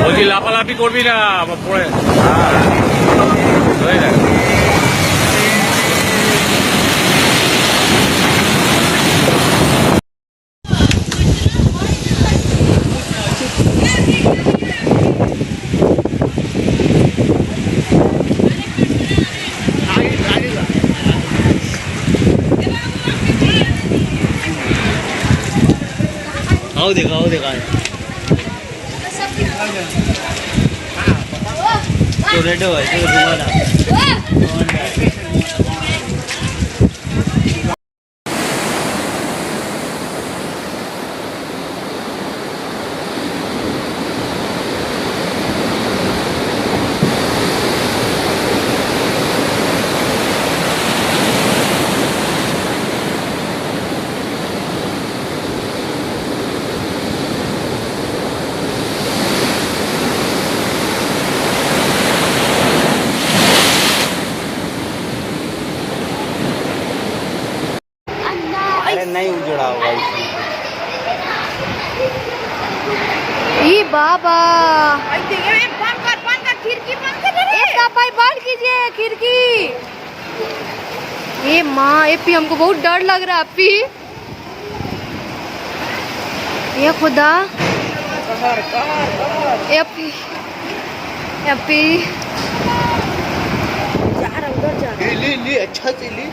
বলছি লাফালাফি করবি না আবার পরে হয়ে যায়। आओ देखा तो रेड हो तो दोबारा नहीं उजड़ा होगा इसमें। ये बाबा खिड़की बंद कीजिए खिड़की। ये माँ एपी हमको बहुत डर लग रहा है अपी। ये खुदा एपी एपी ले अच्छा से ले